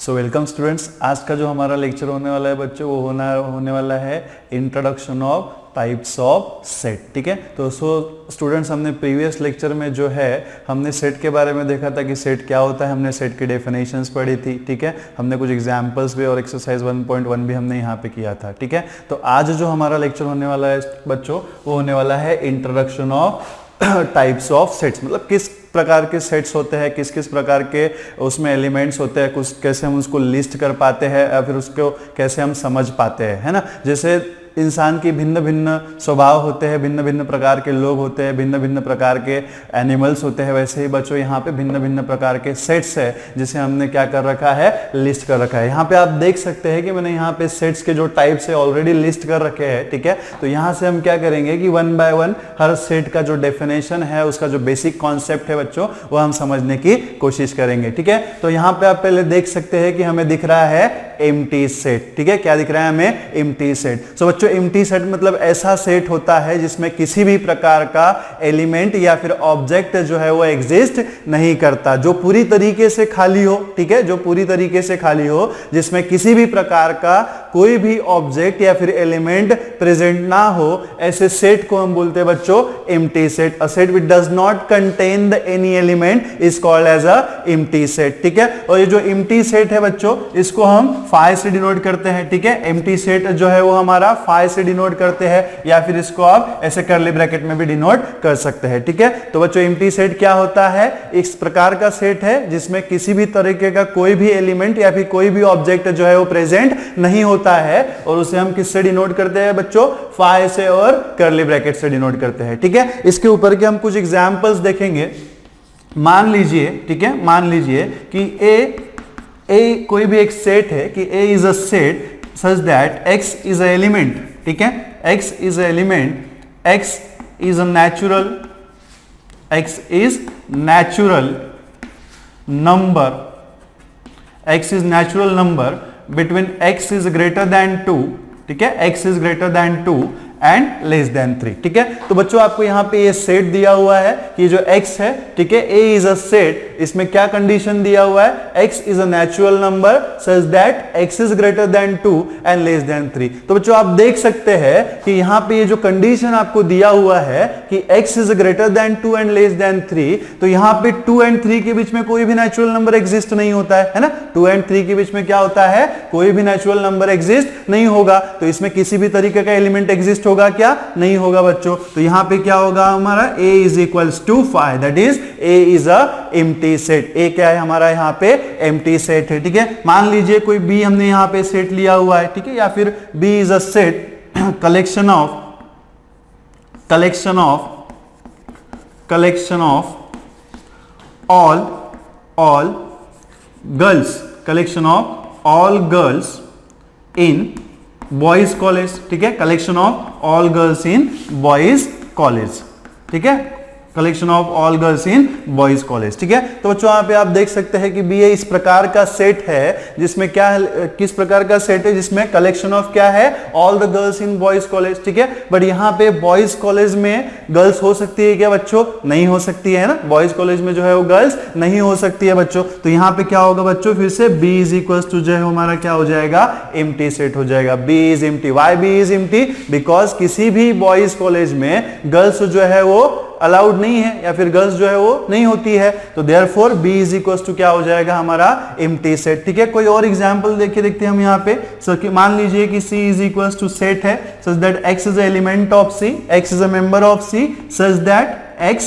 So welcome students. आज का जो हमारा लेक्चर होने वाला है बच्चों वो होने वाला है introduction of types of set. ठीक है, तो स्टूडेंट्स हमने प्रीवियस लेक्चर में जो है हमने सेट के बारे में देखा था कि सेट क्या होता है, हमने सेट की डेफिनेशंस पढ़ी थी। ठीक है, हमने कुछ एग्जांपल्स भी और एक्सरसाइज 1.1 भी हमने यहाँ पे किया था। ठीक है, तो आज जो हमारा लेक्चर होने वाला है बच्चों वो होने वाला है introduction of types of sets, मतलब किस प्रकार के सेट्स होते हैं, किस किस प्रकार के उसमें एलिमेंट्स होते हैं, कुछ कैसे हम उसको लिस्ट कर पाते हैं या फिर उसको कैसे हम समझ पाते हैं, है ना। जैसे इंसान की भिन्न भिन्न स्वभाव होते हैं, भिन्न भिन्न प्रकार के लोग होते हैं, भिन्न भिन्न प्रकार के एनिमल्स होते हैं, वैसे ही बच्चों यहाँ पे भिन्न भिन्न प्रकार के सेट्स है जिसे हमने क्या कर रखा है, लिस्ट कर रखा है। यहाँ पे आप देख सकते हैं कि मैंने यहाँ पे सेट्स के जो टाइप्स है ऑलरेडी लिस्ट कर रखे हैं। ठीक है, तो यहाँ से हम क्या करेंगे कि one by one her set का जो डेफिनेशन है, उसका जो बेसिक कॉन्सेप्ट है बच्चों वो हम समझने की कोशिश करेंगे। ठीक है, तो यहाँ पे आप पहले देख सकते हैं कि हमें दिख रहा है एम्प्टी सेट। ठीक है, क्या दिख रहा है हमें, एम्प्टी सेट। सो बच्चों एम्प्टी सेट मतलब ऐसा सेट होता है जिसमें किसी भी प्रकार का एलिमेंट या फिर ऑब्जेक्ट जो है वो एग्जिस्ट नहीं करता, जो पूरी तरीके से खाली हो। ठीक है, जो पूरी तरीके से खाली हो, जिसमें किसी भी प्रकार का कोई भी ऑब्जेक्ट या फिर एलिमेंट प्रेजेंट ना हो, ऐसे सेट को हम बोलते हैं बच्चों empty set. A set which does not contain the any element is called as a empty set. ठीक है, और ये जो एम्प्टी सेट है बच्चों इसको हम फाई से डिनोट करते हैं। ठीक है, एम्प्टी सेट जो है वो हमारा फाई से डिनोट करते हैं या फिर इसको आप ऐसे कर्ली ब्रैकेट में भी डिनोट कर सकते हैं। ठीक है, तो बच्चों एम्प्टी सेट क्या होता है, इस प्रकार का सेट है जिसमें किसी भी तरीके का कोई भी एलिमेंट या फिर कोई भी ऑब्जेक्ट जो है वो प्रेजेंट नहीं होता है, और उसे हम किससे डिनोट करते हैं बच्चों, फाई से और कर्ली ब्रैकेट से डिनोट करते हैं। ठीक है, इसके ऊपर के हम कुछ एग्जांपल्स देखेंगे। मान लीजिए, ठीक है, मान लीजिए कि ए कोई भी एक सेट है कि A is a set such that X is a element. ठीक है, X is a element, X is a natural number, X is natural number between X is greater than 2। ठीक है, X is greater than 2 and less than 3। ठीक है, तो बच्चों आपको यहां पे ये सेट दिया हुआ है कि जो X है, ठीक है, A इज अ सेट, इसमें क्या कंडीशन दिया हुआ है, X is a natural number such that X is greater than 2 and less than 3। तो बच्चों आप देख सकते हैं कि यहां पे ये जो कंडीशन आपको दिया हुआ है कि X is greater than 2 and less than 3, तो यहां पे 2 एंड 3 के बीच में कोई भी नेचुरल नंबर एग्जिस्ट नहीं होता है ना। 2 एंड 3 के बीच में क्या होता है, कोई भी नेचुरल नंबर एग्जिस्ट नहीं होगा, तो इसमें किसी भी तरीके का एलिमेंट एग्जिस्ट होगा क्या, नहीं होगा बच्चों। तो यहां पे क्या होगा हमारा, A is equals to 5, that is A is a empty set. A क्या है हमारा यहाँ पे, एम्प्टी सेट है। ठीक है, मान लीजिए कोई B हमने यहाँ पे सेट लिया हुआ है, ठीक है, या फिर B is a set collection of all girls, collection of all girls in boys college. ठीक है, collection of all girls in boys college. ठीक है, collection of all girls in boys college. ठीक है, तो बच्चों यहाँ पे आप देख सकते हैं कि बी ए इस प्रकार का सेट है जिसमें क्या है, किस प्रकार का सेट है जिसमें कलेक्शन ऑफ क्या है, all the girls in boys college. ठीक है, बट यहाँ पे बॉयज कॉलेज में गर्ल्स हो सकती है क्या बच्चों, नहीं हो सकती है ना, बॉयज कॉलेज में जो है वो गर्ल्स नहीं हो सकती है बच्चों। तो यहाँ पे क्या होगा बच्चों, फिर से बी इज इक्वल टू जो है हमारा क्या हो जाएगा, एम्प्टी सेट हो जाएगा। B is empty, why B is empty, because किसी भी बॉयज कॉलेज में गर्ल्स जो है वो अलाउड नहीं है या फिर गर्ल्स जो है वो नहीं होती है, तो therefore B is equal to क्या हो जाएगा हमारा, एम्प्टी सेट। ठीक है, कोई और एग्जांपल देखते हैं हम यहाँ पे। सो मान लीजिए कि C is equal to set है such that X is a element of C, X is a member of C such that X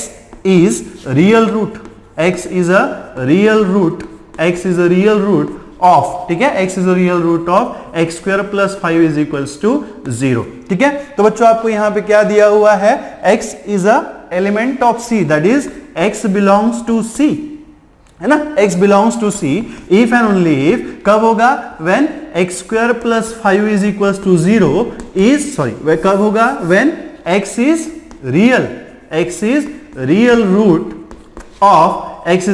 is real root, X is a real root of, ठीक है, X is a real root of x square plus 5 is equals to 0। ठीक है, तो बच्चों आपको यहाँ पे क्या दिया हुआ है, X is a element of C, that is X belongs to C, है ना, X belongs to C if and only if, कब होगा, when x square plus 5 is equals to 0 is, sorry कब होगा, when x is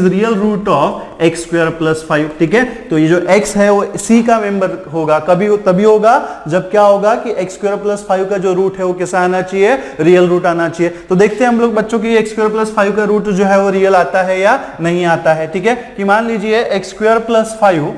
real root of x square plus 5। ठीक है, तो ये जो x है वो C का मेंबर होगा, तभी होगा जब क्या होगा कि x स्क्वायर प्लस 5 का जो रूट है वो कैसा आना चाहिए, रियल रूट आना चाहिए। तो देखते हैं हम लोग बच्चों की x स्क्वायर प्लस 5 का रूट जो है वो रियल आता है या नहीं आता है। ठीक है, कि मान लीजिए x square plus 5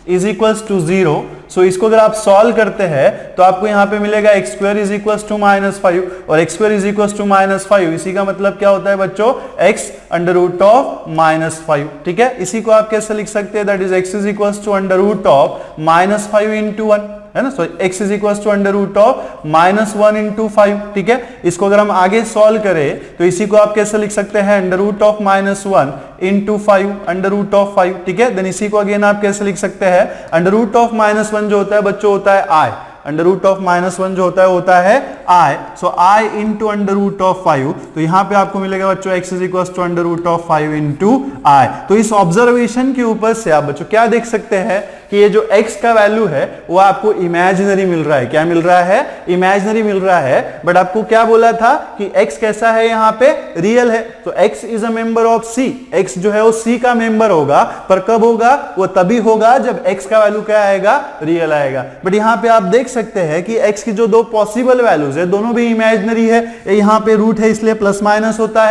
is equals to 0। So इसको अगर आप सॉल्व करते हैं तो आपको यहाँ पे मिलेगा x square is equals to -5 और x square is equals to -5। इसी का मतलब क्या होता है बच्चों, x अंडर रूट ऑफ -5। ठीक है, इसी को आप कैसे लिख सकते हैं, that is x is equals to under root of -5 into 1, है ना। So x is equals to under root of -1 into 5। ठीक है, इसको अगर हम आगे सॉल्व करें तो इसी को आप कैसे लिख सकते हैं, under root of -1 into 5 under root of 5। ठीक है, देन इसी को अगेन आप कैसे लिख सकते हैं, अंडर रूट ऑफ -1 जो होता है बच्चों होता है i, अंडर रूट ऑफ -1 जो होता है i। So i into under root of 5, तो यहां पे आपको मिलेगा बच्चों x is equals to under root of 5 into i। तो इस ऑब्जर्वेशन के ऊपर से आप बच्चों क्या देख सकते हैं कि ये जो x का वैल्यू है वो आपको इमेजिनरी मिल रहा है। क्या मिल रहा है, इमेजिनरी मिल रहा है। बट आपको क्या बोला था कि x कैसा है, यहाँ पे रियल है। तो x is a member of c, x जो है वो c का मेंबर होगा, पर कब होगा, वो तभी होगा जब x का वैल्यू क्या आएगा, रियल आएगा। बट यहाँ पे आप देख सकते हैं कि x की जो दो पॉसिबल वैल्यूज है दोनों भी इमेजिनरी है। यहाँ पे रूट है इसलिए प्लस माइनस होता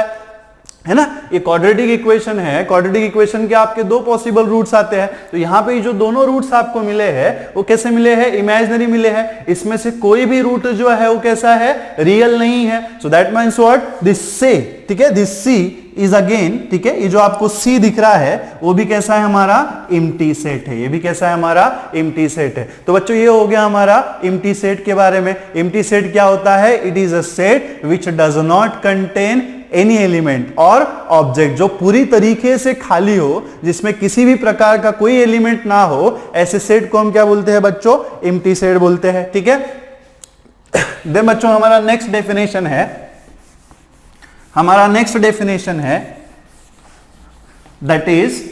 है ना। ये क्वाड्रेटिक इक्वेशन है, क्वाड्रेटिक इक्वेशन के आपके दो पॉसिबल रूट्स आते हैं। तो यहाँ पे जो दोनों रूट्स आपको मिले हैं वो कैसे मिले हैं, इमेजिनरी मिले हैं। इसमें से कोई भी रूट जो है वो कैसा है, रियल नहीं है। So that means what, this से, ठीक है, दिस सी इज अगेन, ठीक है, ये जो आपको सी दिख रहा है वो भी कैसा है, हमारा एम्प्टी सेट है। ये भी कैसा है, हमारा एम्प्टी सेट है। तो बच्चों ये हो गया हमारा एम्प्टी सेट के बारे में। एम्प्टी सेट क्या होता है, it is a set which does not contain any element और ऑब्जेक्ट, जो पूरी तरीके से खाली हो, जिसमें किसी भी प्रकार का कोई एलिमेंट ना हो, ऐसे सेट को हम क्या बोलते हैं बच्चों, एम्प्टी सेट बोलते हैं। ठीक है, देन बच्चों हमारा नेक्स्ट डेफिनेशन है, दैट इज,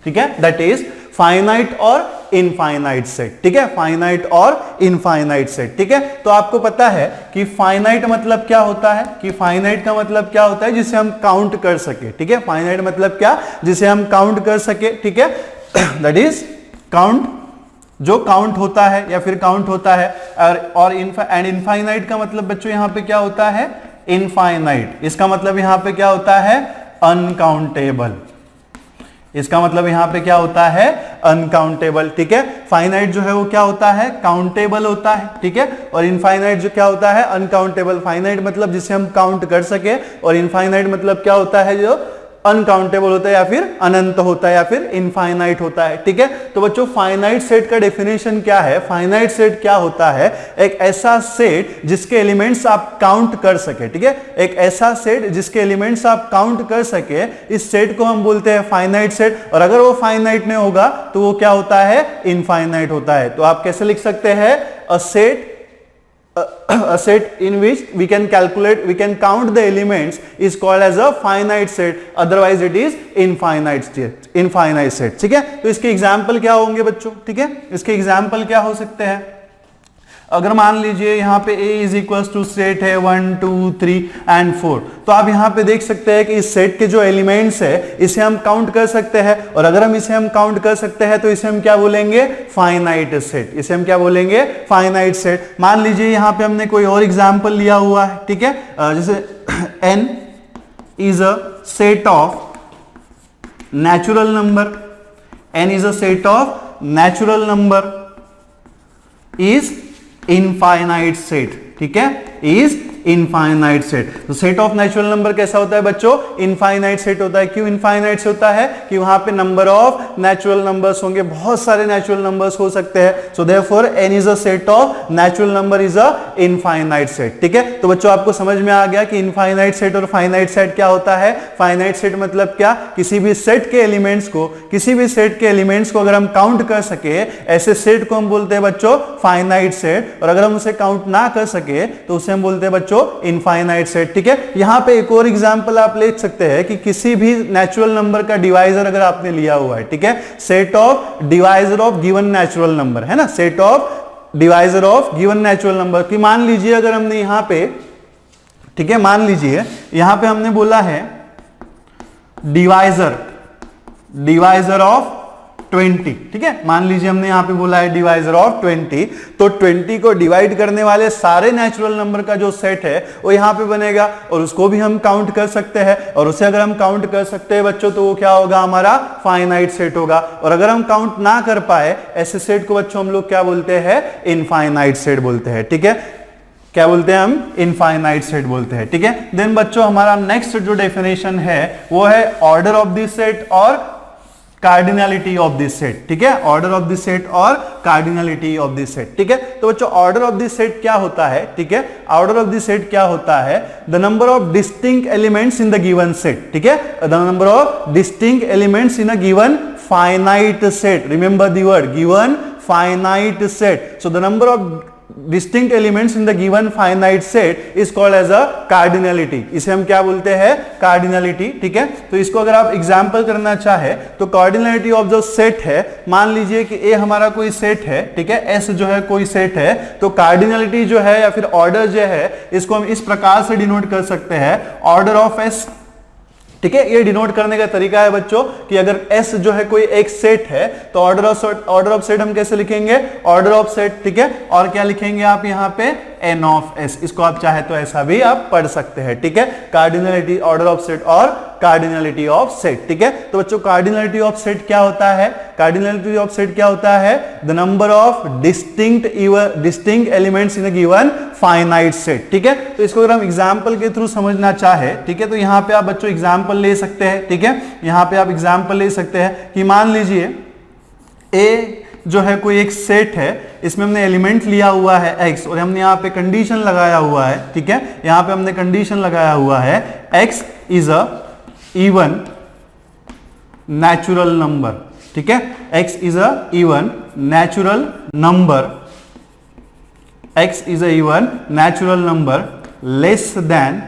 ठीक है, दैट इज फाइनाइट और इनफाइनाइट सेट। ठीक है, फाइनाइट और इनफाइनाइट सेट। ठीक है, तो आपको पता है कि फाइनाइट मतलब क्या होता है, कि फाइनाइट का मतलब क्या होता है, जिसे हम काउंट कर सके। ठीक है, फाइनाइट मतलब क्या, जिसे हम काउंट कर सके। ठीक है, दैट इज काउंट, जो काउंट होता है या फिर काउंट होता है। और इनफाइनाइट का मतलब बच्चों यहां पे क्या होता है, इनफाइनाइट। इसका मतलब यहां पे क्या होता है, अनकाउंटेबल। इसका मतलब यहां पे क्या होता है, अनकाउंटेबल। ठीक है, फाइनाइट जो है वो क्या होता है, काउंटेबल होता है। ठीक है, और इनफाइनाइट जो क्या होता है, अनकाउंटेबल। फाइनाइट मतलब जिसे हम काउंट कर सके, और इनफाइनाइट मतलब क्या होता है, जो अनकाउंटेबल होता है या फिर अनंत होता है या फिर इनफाइनाइट होता है। ठीक है, तो बच्चों फाइनाइट सेट का डेफिनेशन क्या है, फाइनाइट सेट क्या होता है, एक ऐसा सेट जिसके एलिमेंट्स आप काउंट कर सके। ठीक है, एक ऐसा सेट जिसके एलिमेंट्स आप काउंट कर सके, इस सेट को हम बोलते हैं फाइनाइट सेट। और अगर वो फाइनाइट नहीं होगा तो वो क्या होता है, इनफाइनाइट होता है। तो आप कैसे लिख सकते हैं, a set in which we can count the elements is called as a finite set, otherwise it is infinite set। ठीक है, तो इसके एग्जाम्पल क्या होंगे बच्चों, ठीक है, इसके एग्जाम्पल क्या हो सकते हैं। अगर मान लीजिए यहाँ पे a is equals to set है 1 2 3 एंड 4, तो आप यहाँ पे देख सकते हैं कि इस सेट के जो एलिमेंट्स है इसे हम काउंट कर सकते हैं। और अगर हम इसे काउंट कर सकते हैं तो इसे हम क्या बोलेंगे, फाइनाइट सेट। इसे हम क्या बोलेंगे, फाइनाइट सेट। मान लीजिए यहाँ पे हमने कोई और एग्जाम्पल लिया हुआ है। ठीक है, जैसे n is a set of natural number, n is a set of natural number is infinite set. ठीक है, इज इनफाइनाइट सेट। तो सेट ऑफ नेचुरल नंबर कैसा होता है बच्चों, इनफाइनाइट सेट होता है। क्यों इनफाइनाइट से होता है, कि वहां पे नंबर ऑफ नेचुरल नंबर्स होंगे, बहुत सारे नेचुरल नंबर्स हो सकते हैं। So therefore n is a set of natural number is a infinite set. ठीक है, तो बच्चों आपको समझ में आ गया कि इनफाइनाइट सेट और फाइनाइट सेट क्या होता है। फाइनाइट सेट मतलब क्या, किसी भी सेट के एलिमेंट्स को अगर हम काउंट कर सके, ऐसे सेट को हम बोलते हैं बच्चों फाइनाइट सेट। और अगर हम उसे काउंट ना कर सके तो उसे हम बोलते हैं बच्चों इनफाइनाइट सेट। ठीक है, यहां पे एक और एग्जांपल आप ले सकते हैं कि किसी भी नेचुरल नंबर का डिवाइजर अगर आपने लिया हुआ है, ठीक है, set of divisor of given natural number, है ना, set of divisor of given natural number की मान लीजिए अगर हमने यहां पे, ठीक है, मान लीजिए यहां पे हमने बोला है डिवाइजर ऑफ 20, ठीक है। मान लीजिए हमने यहाँ पे बोला है डिवाइजर ऑफ 20, तो 20 को डिवाइड करने वाले सारे नेचुरल नंबर का जो सेट है वो यहाँ पे बनेगा, और उसको भी हम काउंट कर सकते हैं, और उसे अगर हम काउंट कर सकते हैं बच्चों तो वो क्या होगा, हमारा फाइनाइट सेट होगा। और अगर हम काउंट ना कर पाए ऐसे सेट को बच्चों हम लोग क्या बोलते हैं, इनफाइनाइट सेट बोलते हैं, ठीक है। क्या बोलते हैं हम, इनफाइनाइट सेट बोलते हैं, ठीक है। देन बच्चों हमारा नेक्स्ट जो डेफिनेशन है वो है ऑर्डर ऑफ दिस सेट और कार्डिनलिटी ऑफ दिस सेट, ठीक है। ऑर्डर ऑफ दिस सेट और कार्डिनलिटी ऑफ दिस सेट, ठीक है। तो बच्चों ऑर्डर ऑफ दिस सेट क्या होता है, ठीक है। ऑर्डर ऑफ दिस सेट क्या होता है, the number of distinct elements in the given set, ठीक है। The number of distinct elements in a given finite set, remember the word given finite set, so the number of distinct elements in the given finite set is called as a cardinality, इसे हम क्या बोलते हैं, cardinality, ठीक है। तो इसको अगर आप एग्जांपल करना चाहे तो cardinality of जो सेट है, मान लीजिए कि A हमारा कोई सेट है, ठीक है, S जो है कोई सेट है, तो cardinality जो है या फिर ऑर्डर जो है इसको हम इस प्रकार से डिनोट कर सकते हैं, ऑर्डर ऑफ S, ठीक है। ये डिनोट करने का तरीका है बच्चों कि अगर S जो है कोई एक सेट है तो ऑर्डर ऑफ सेट हम कैसे लिखेंगे, ऑर्डर ऑफ सेट, ठीक है। और क्या लिखेंगे आप यहाँ पे, n ऑफ S, इसको आप चाहे तो ऐसा भी आप पढ़ सकते हैं, ठीक है। कार्डिनलिटी ऑर्डर ऑफ सेट और कार्डिनलिटी ऑफ सेट, ठीक है। तो बच्चों कार्डिनलिटी ऑफ सेट क्या होता है, कार्डिनलिटी ऑफ सेट क्या होता है, the number of distinct elements in a given finite set, ठीक है। तो इसको अगर हम एग्जांपल के थ्रू समझना चाहे, ठीक है, तो यहाँ पे आप बच्चों एग्जांपल ले सकते हैं, ठीक है। यहाँ पे आप एग्जांपल ले सकते हैं कि मान लीजिए A जो है कोई एक सेट है, इसमें हमने एलिमेंट लिया हुआ है x और हमने यहाँ पे कंडीशन लगाया हुआ है, ठीक है। यहाँ पे हमने कंडीशन लगाया हुआ है x is a even natural number, ठीक है। x is a even natural number, x is a even natural number less than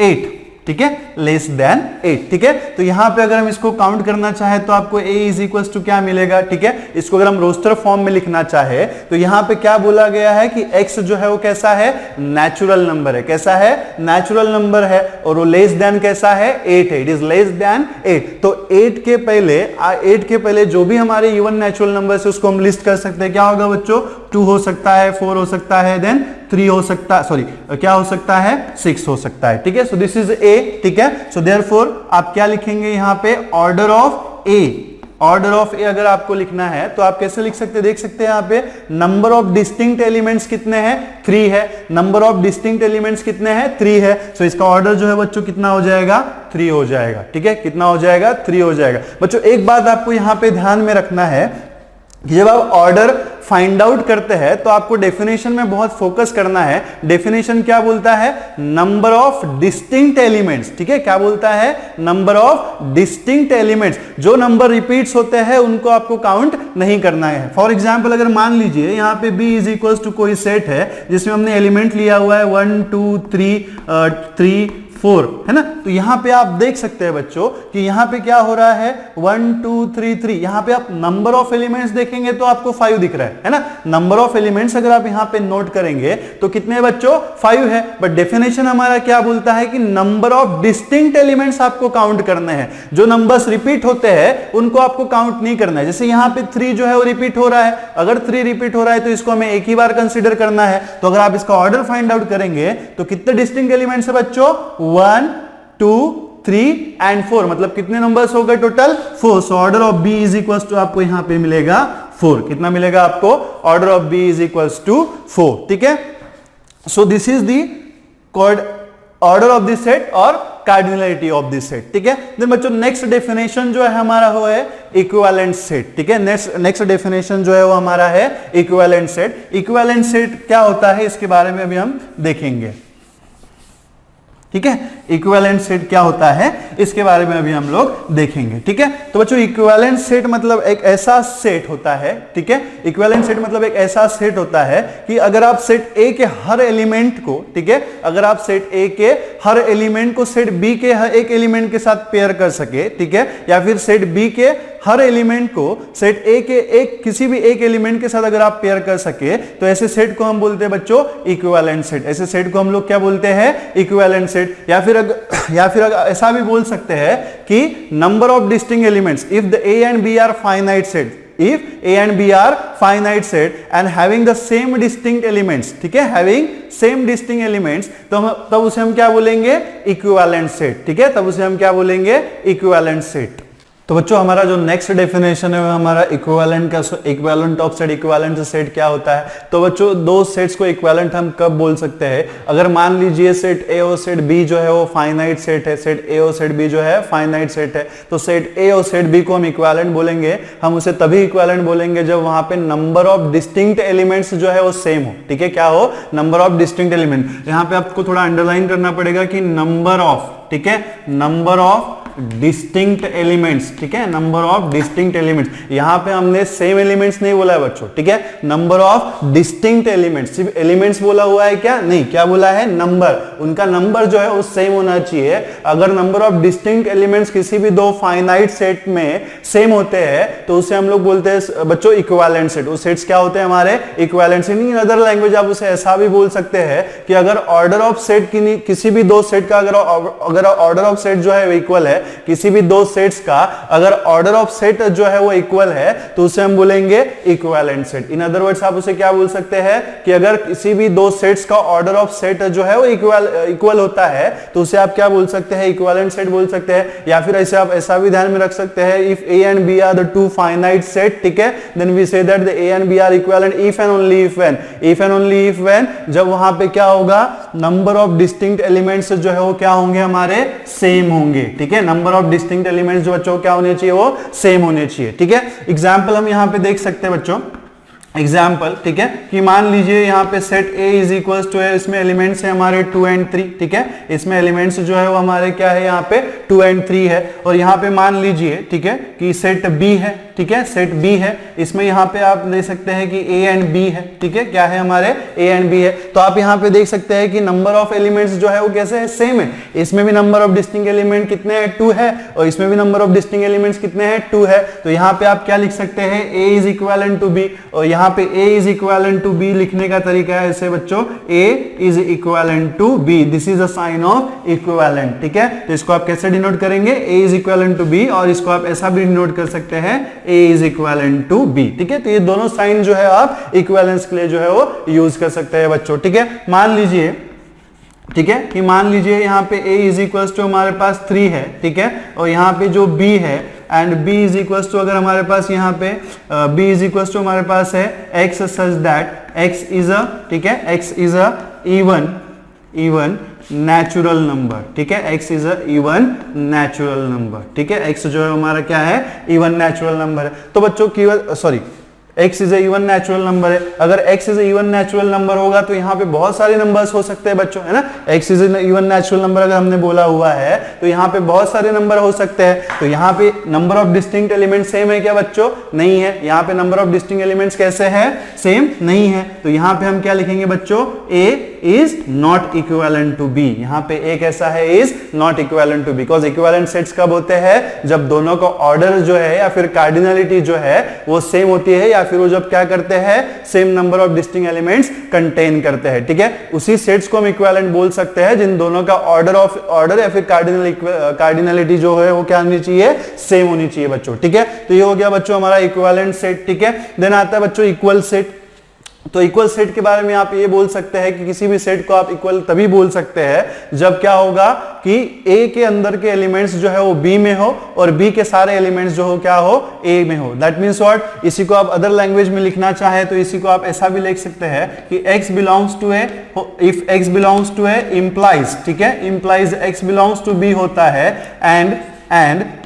8, ठीक है, लेस देन 8, ठीक है। तो यहां पे अगर हम इसको काउंट करना चाहे तो आपको a इज इक्वल्स टू क्या मिलेगा, ठीक है। इसको अगर हम रोस्टर फॉर्म में लिखना चाहे तो यहां पे क्या बोला गया है कि x जो है वो कैसा है, नेचुरल नंबर है, कैसा है, नेचुरल नंबर है, और वो लेस देन कैसा है, 8 है, इट इज लेस देन 8। तो 8 के पहले जो भी हमारे इवन नेचुरल नंबर है उसको हम लिस्ट कर सकते हैं, क्या होगा बच्चों, 2 हो सकता है, 4 हो सकता है, देन 3 हो सकता है, सॉरी क्या हो सकता है, 6 हो सकता है, ठीक है। सो दिस इज A, ठीक है। सो देयरफॉर आप क्या लिखेंगे यहाँ पे, order of A, order of A अगर आपको लिखना है तो आप कैसे लिख सकते हैं, देख सकते हैं यहाँ पे नंबर ऑफ डिस्टिंक्ट एलिमेंट्स कितने हैं, 3 है, नंबर ऑफ डिस्टिंक्ट एलिमेंट्स कितने हैं, 3 है। सो इसका ऑर्डर जो है बच्चों कितना हो जाएगा, 3 हो जाएगा, ठीक है। कितना हो जाएगा, 3 हो जाएगा। बच्चों एक बात आपको यहाँ पे ध्यान में रखना है कि जब आप ऑर्डर फाइंड आउट करते हैं तो आपको डेफिनेशन में बहुत फोकस करना है। डेफिनेशन क्या बोलता है, नंबर ऑफ डिस्टिंक्ट एलिमेंट्स, ठीक है। क्या बोलता है, नंबर ऑफ डिस्टिंक्ट एलिमेंट्स, जो नंबर रिपीट्स होते हैं उनको आपको काउंट नहीं करना है। फॉर एग्जांपल अगर मान लीजिए यहाँ पे b इज इक्वल्स टू कोई सेट है जिसमें हमने एलिमेंट लिया हुआ है 1 2 3 4, है ना। तो यहां पे आप देख सकते हैं बच्चों कि यहां पे क्या हो रहा है, 1 2 3 3, यहां पे आप नंबर ऑफ एलिमेंट्स देखेंगे तो आपको 5 दिख रहा है ना। नंबर ऑफ एलिमेंट्स अगर आप यहां पे नोट करेंगे तो कितने बच्चों, 5 है। बट डेफिनेशन हमारा क्या बोलता है कि नंबर ऑफ डिस्टिंक्ट एलिमेंट्स आपको काउंट करने हैं, जो नंबर्स रिपीट होते हैं उनको आपको काउंट नहीं करना है। जैसे यहां पे 3 जो है वो रिपीट हो रहा है, अगर 3 रिपीट हो रहा है तो इसको हमें एक ही बार कंसीडर करना है। तो अगर आप इसका ऑर्डर फाइंड आउट करेंगे तो कितने डिस्टिंक्ट एलिमेंट्स है बच्चों, 1 2 3 एंड 4, मतलब कितने नंबर्स हो गए total, 4। So order of b is equals to आपको यहां पे मिलेगा 4। कितना मिलेगा आपको, order of b is equals to 4, ठीक है। So this is the order of this set और कार्डिनलिटी ऑफ दिस सेट, ठीक है। देन बच्चों नेक्स्ट डेफिनेशन जो है हमारा वो है इक्विवेलेंट सेट, ठीक है। नेक्स्ट डेफिनेशन जो है वो हमारा है इक्विवेलेंट सेट। इक्विवेलेंट सेट क्या होता है इसके बारे में अभी हम देखेंगे, ठीक है। इक्विवेलेंट सेट क्या होता है इसके बारे में अभी हम लोग देखेंगे, ठीक है। तो बच्चों इक्विवेलेंट सेट मतलब एक ऐसा सेट होता है, ठीक है। इक्विवेलेंट सेट मतलब एक ऐसा सेट होता है कि अगर आप सेट ए के हर एलिमेंट को, ठीक है, अगर आप सेट ए के हर एलिमेंट को सेट बी के हर एक एलिमेंट के साथ पेयर कर सके, ठीक है, या फिर सेट बी के हर एलिमेंट को सेट ए के एक किसी भी एक एलिमेंट के साथ अगर आप पेयर कर सके तो ऐसे सेट को हम बोलते हैं बच्चों इक्विवेलेंट सेट। ऐसे सेट को हम लोग क्या बोलते हैं? Equivalent set. या फिर अगर ऐसा भी बोल सकते हैं कि number of distinct elements if the A and B are finite set, if A and B are finite set and having the same distinct elements, ठीक है, having same distinct elements, तो तब उसे हम क्या बोलेंगे? Equivalent set. ठीक है, तब उसे हम क्या बोलेंगे? Equivalent set. तो बच्चों हमारा जो नेक्स्ट डेफिनेशन है वो हमारा इक्विवेलेंट का, equivalent of set, equivalent set क्या होता है? तो बच्चों दो सेट्स को इक्विवेलेंट हम कब बोल सकते हैं? अगर मान लीजिए सेट ए और सेट बी जो है वो फाइनाइट सेट है, सेट ए और सेट बी जो है फाइनाइट सेट है, तो सेट ए और सेट बी को हम इक्विवेलेंट बोलेंगे। हम उसे तभी इक्विवेलेंट बोलेंगे जब वहां पे नंबर ऑफ डिस्टिंक्ट एलिमेंट्स जो है वो सेम हो। ठीक है, क्या हो? Number of distinct element. यहां पे आपको थोड़ा अंडरलाइन करना पड़ेगा कि नंबर ऑफ, ठीक है, नंबर ऑफ डिस्टिंक्ट एलिमेंट्स। ठीक है, नंबर ऑफ डिस्टिंक्ट एलिमेंट्स। यहां पे हमने सेम एलिमेंट्स नहीं बोला है बच्चों। ठीक है, नंबर ऑफ डिस्टिंक्ट एलिमेंट्स। सिर्फ एलिमेंट्स बोला हुआ है क्या? नहीं, क्या बोला है? नंबर। उनका नंबर जो है वो सेम होना चाहिए। अगर नंबर ऑफ डिस्टिंक्ट एलिमेंट्स किसी भी दो फाइनाइट सेट में सेम होते हैं तो उसे हम लोग बोलते हैं बच्चों इक्विवेलेंट सेट। वो सेट्स क्या होते हैं हमारे? Equivalent set. In other language आप उसे ऐसा भी बोल सकते हैं कि अगर ऑर्डर ऑफ सेट किसी भी दो सेट का अगर ऑर्डर ऑफ सेट जो है इक्वल है, किसी भी दो सेट्स का अगर ऑर्डर ऑफ सेट जो है वो इक्वल है तो उसे हम बोलेंगे equivalent set. In other words आप उसे क्या बोल सकते हैं कि अगर किसी भी दो सेट्स का ऑर्डर ऑफ सेट जो है वो इक्वल होता है तो उसे आप क्या बोल सकते हैं? इक्विवेलेंट सेट बोल सकते हैं। या फिर ऐसे आप ऐसा भी ध्यान में रख सकते हैं, if A and B are the two finite set, ठीक है, then we say that the A and B are equivalent if and only if when, if and only if when, जब वहां पे क्या होगा? नंबर ऑफ डिस्टिंक्ट एलिमेंट्स जो है वो क्या होंगे? हमारे सेम होंगे। ठीक है, नंबर ऑफ डिस्टिंक्ट एलिमेंट्स जो बच्चों क्या होने चाहिए? वो सेम होने चाहिए। ठीक है, एग्जांपल हम यहां पे देख सकते हैं बच्चों। एग्जाम्पल, ठीक है, कि मान लीजिए यहाँ पे set A is equal to है, इसमें एलिमेंट्स है हमारे 2 and 3। ठीक है, इसमें एलिमेंट्स जो है वो हमारे क्या है? यहाँ पे 2 and 3 है। और यहाँ पे मान लीजिए, ठीक है, कि सेट B है। ठीक है, सेट B है, इसमें यहाँ पे आप देख सकते हैं कि A and B है। ठीक है, क्या है हमारे? A and B है। तो आप यहाँ पे देख सकते हैं कि नंबर ऑफ एलिमेंट्स जो है वो कैसे है? सेम है। इसमें भी नंबर ऑफ डिस्टिंक्ट एलिमेंट कितने हैं? 2 है, और इसमें भी नंबर ऑफ डिस्टिंक्ट एलिमेंट्स कितने हैं? 2 है। तो यहाँ पे आप क्या लिख सकते हैं? A is equivalent to B, और यहाँ पे A is equivalent to B लिखने का तरीका है ऐसे बच्चों, A is equivalent to B, this is a sign of equivalent. ठीक है, तो इसको आप कैसे डिनोट करेंगे? A is equivalent to B, और इसको आप ऐसा भी डिनोट कर सकते हैं, A is equivalent to B। ठीक है, तो ये दोनों साइन जो है आप इक्विवेलेंस के लिए जो है वो यूज कर सकते हैं बच्चों। ठीक है, मान लीजिए, ठीक है, कि मान लीजिए यहाँ पे A इज इक्वल टू हमारे पास 3 है। ठीक है, और यहाँ पे जो B है and B is equal to, अगर हमारे पास यहाँ पे B इज इक्वल टू हमारे पास है X such that X is अ, ठीक है, X is a even natural number. ठीक है, X is a even natural number. ठीक है, X जो है हमारा क्या है? इवन नेचुरल नंबर है। तो बच्चों की X is even natural number है। अगर X is even natural number होगा तो यहाँ पे बहुत सारे नंबर्स हो सकते हैं बच्चों, है ना। X is even natural number अगर हमने बोला हुआ है तो यहाँ पे बहुत सारे नंबर हो सकते हैं। तो यहाँ पे number of distinct element same है क्या बच्चों? नहीं है। यहाँ पे नंबर ऑफ डिस्टिंक्ट एलिमेंट्स कैसे है? सेम नहीं है। तो यहाँ पे हम क्या लिखेंगे बच्चों? A is not equivalent to B। यहाँ पे A कैसा है? Is not equivalent to B, because equivalent sets कब होते हैं? जब दोनों का ऑर्डर जो है या फिर कार्डिनलिटी जो है वो सेम होती है, या फिर वो जब क्या करते हैं? Same number of distinct elements contain करते हैं। ठीक है, उसी सेट्स को हम इक्विवेलेंट बोल सकते हैं जिन दोनों का ऑर्डर या फिर कार्डिनलिटी जो है वो क्या होनी चाहिए? सेम होनी चाहिए बच्चों। ठीक है, तो ये हो गया बच्चों हमारा इक्विवेलेंट सेट। ठीक है, देन आता है बच्चों इक्वल सेट। तो इक्वल सेट के बारे में आप ये बोल सकते हैं कि किसी भी सेट को आप इक्वल तभी बोल सकते हैं जब क्या होगा कि A के अंदर के एलिमेंट्स जो है वो B में हो और B के सारे एलिमेंट्स जो हो क्या हो? A में हो। That means what? इसी को आप अदर लैंग्वेज में लिखना चाहे तो इसी को आप ऐसा भी लिख सकते हैं कि X belongs to A, if X belongs to A implies, ठीक है, implies X belongs to B होता है, and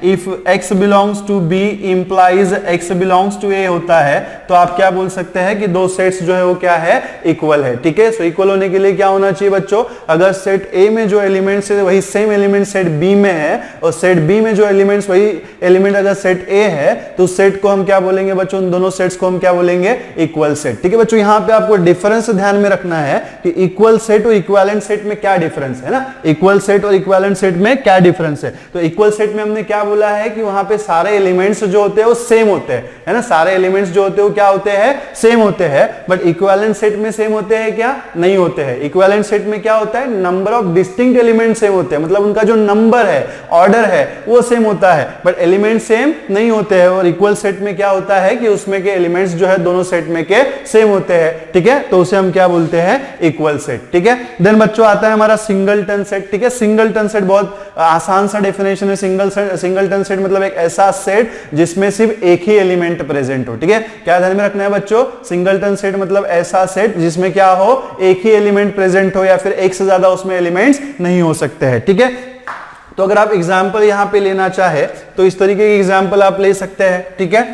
if X belongs to B implies X belongs to A होता है, तो आप क्या बोल सकते हैं कि दो सेट्स जो है वो क्या है? इक्वल है। ठीक है, सो इक्वल होने के लिए क्या होना चाहिए बच्चों? अगर सेट A में जो एलिमेंट्स है वही सेम एलिमेंट सेट B में है, और सेट B में जो एलिमेंट्स वही एलिमेंट अगर सेट A है, तो सेट को हम क्या बोलेंगे बच्चों? उन दोनों सेट्स को हम क्या बोलेंगे? Equal set. ठीक है बच्चों, यहाँ पे आपको डिफरेंस ध्यान में रखना है कि इक्वल सेट और इक्विवेलेंट सेट में क्या डिफरेंस है ना। इक्वल सेट और इक्विवेलेंट सेट में क्या डिफरेंस है? तो इक्वल सेट सेट में हमने क्या बोला है कि वहां पे सारे एलिमेंट्स जो होते हैं वो सेम होते हैं, है ना, सारे एलिमेंट्स जो होते हैं वो क्या होते हैं, सेम होते हैं। बट इक्विवेलेंट सेट में सेम होते हैं क्या, नहीं होते हैं। इक्विवेलेंट सेट में क्या होता है, number of distinct element same होते हैं, मतलब उनका जो नंबर है, ऑर्डर है, वो सेम होता है, बट एलिमेंट सेम नहीं होते हैं। और इक्वल सेट में क्या होता है कि उसमें के एलिमेंट्स जो है दोनों सेट में के सेम होते हैं, ठीक है, तो उसे हम क्या बोलते हैं, इक्वल सेट, ठीक है। देन बच्चों आता है हमारा सिंगलटन सेट, ठीक है। सिंगलटन सेट बहुत आसान सा डेफिनेशन है। सिंगलटन सेट मतलब एक ऐसा सेट जिसमें सिर्फ एक ही एलिमेंट प्रेजेंट हो, ठीक है। क्या ध्यान में रखना है बच्चों, सिंगलटन सेट मतलब ऐसा सेट जिसमें क्या हो, एक ही एलिमेंट प्रेजेंट हो या फिर एक से ज्यादा उसमें एलिमेंट्स नहीं हो सकते हैं, ठीक है। तो अगर आप एग्जांपल यहां पे लेना चाहे तो इस तरीके की एग्जांपल आप ले सकते हैं, ठीक है।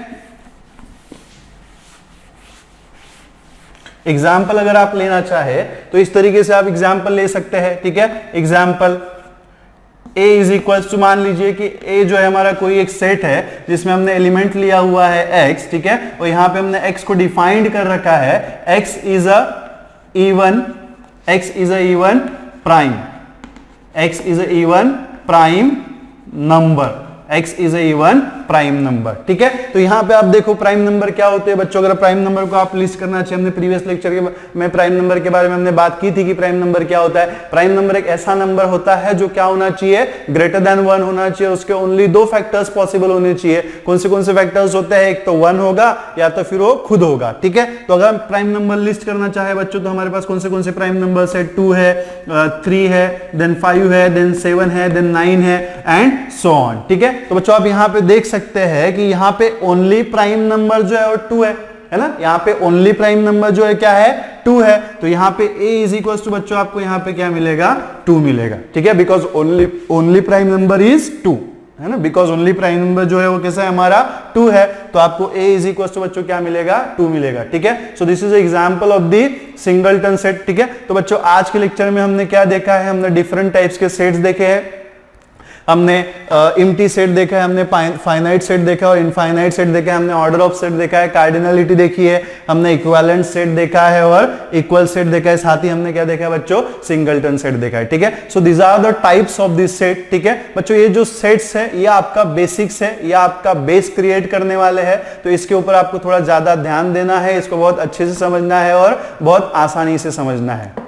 एग्जाम्पल अगर आप लेना चाहे तो इस तरीके से आप एग्जाम्पल ले सकते हैं, ठीक है। Example a is equal to, मान लीजिए कि a जो है हमारा कोई एक सेट है जिसमें हमने एलिमेंट लिया हुआ है x, ठीक है, और यहां पे हमने x को डिफाइंड कर रखा है, x is a even prime, x is a even prime number, x is a even prime number, ठीक है। तो यहां पे आप देखो प्राइम नंबर क्या होते हैं बच्चों। अगर प्राइम नंबर को आप लिस्ट करना चाहिए, हमने प्रीवियस लेक्चर में प्राइम नंबर के बारे में हमने बात की थी कि प्राइम नंबर क्या होता है। प्राइम नंबर एक ऐसा नंबर होता है जो क्या होना चाहिए, ग्रेटर देन 1 होना चाहिए, उसके ओनली 2 फैक्टर्स पॉसिबल होने चाहिए। कौन से फैक्टर्स होते हैं, एक तो 1 होगा या तो फिर वो खुद होगा, ठीक है। तो अगर हम प्राइम नंबर लिस्ट करना चाहे बच्चों तो हमारे पास कौन से प्राइम नंबर है, 2 है, 3 है, देन 5 है, देन 7 है, देन 9 है एंड सो ऑन, ठीक है। तो बच्चों आप यहां पे देख सकते हैं कि यहां पे ओनली प्राइम नंबर जो है वो 2 है ना। यहां पे ओनली प्राइम नंबर जो है क्या है, 2 है। तो यहां पे a इज इक्वल टू बच्चों आपको यहां पे क्या मिलेगा, 2 मिलेगा, ठीक है, because only prime number is 2, है ना, बिकॉज ओनली प्राइम नंबर जो है वो कैसा है हमारा 2 है। तो आपको a इज इक्वल टू बच्चों क्या मिलेगा, 2 मिलेगा, ठीक है। So this is example of the singleton set, ठीक है। तो बच्चों आज के लेक्चर में हमने क्या देखा है, हमने डिफरेंट टाइप्स के सेट्स देखे हैं। हमने एम्प्टी सेट देखा है, हमने फाइनाइट सेट देखा और इनफाइनाइट सेट देखा है, हमने ऑर्डर ऑफ सेट देखा है, कार्डिनलिटी देखी है, हमने इक्विवेलेंट सेट देखा है और इक्वल सेट देखा है, साथ ही हमने क्या देखा है बच्चों, सिंगलटन सेट देखा है, ठीक है। So these are the types of this set, ठीक है बच्चों। ये जो सेट्स है ये आपका बेसिक्स है, ये आपका बेस क्रिएट करने वाले हैं, तो इसके ऊपर आपको थोड़ा ज्यादा ध्यान देना है, इसको बहुत अच्छे से समझना है और बहुत आसानी से समझना है।